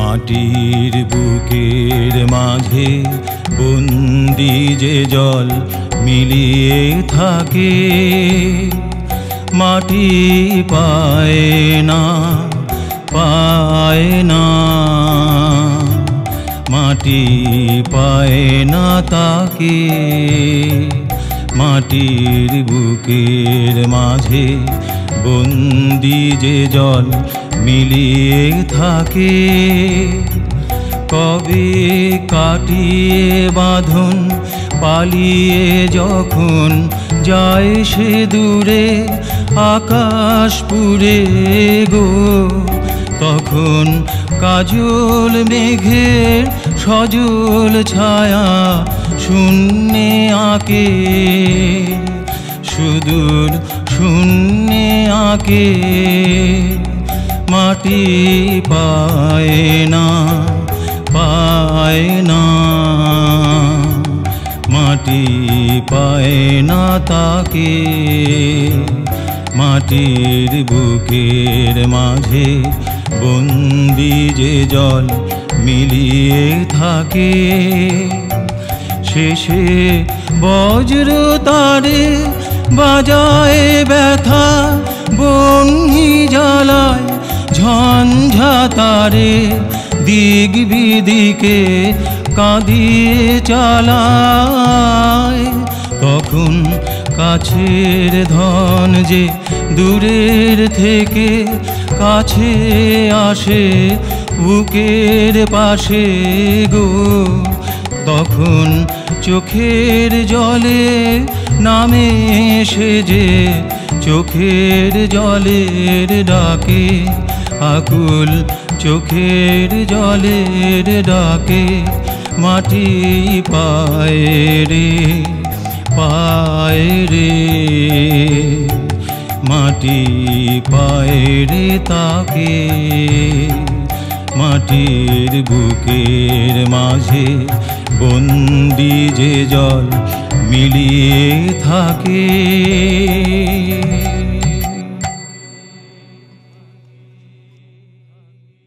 মাটির বুকের মাঝে বন্দি যে জল মিলিয়ে থাকে, মাটি পায় না পায় না, মাটি পায় না তাকে। মাটির বুকের মাঝে বন্দি যে জল মিলিয়ে থাকে, কবে কাটিয়ে বাঁধন পালিয়ে যখন যায় সে দূরে আকাশপুরে গো, তখন কাজল মেঘের সজল ছায়া শূন্যে আঁকে, সুদূর শূন্যে আঁকে। মাটি পায় না পায় না, মাটি পায় না তাকে। মাটির বুকের মাঝে বন্দি যে জল মিলিয়ে থাকে, শেষে বজ্র তারে বাজায় ব্যথা, বহ্নি জ্বালায় ঝঞ্ঝা তারে, দিক বিদিকে কাঁদিয়ে চালায়। তখন কাছের ধন যে দূরের থেকে কাছে আসে বুকের পাশে গো, তখন চোখের জলে নামে সে যে চোখের জলের ডাকে, আকুল চোখের জলের ডাকে। মাটি পায় রে পায় রে, মাটি পায় রে তাকে। মাটির বুকের মাঝে বন্দি যে জল মিলিয়ে থাকে।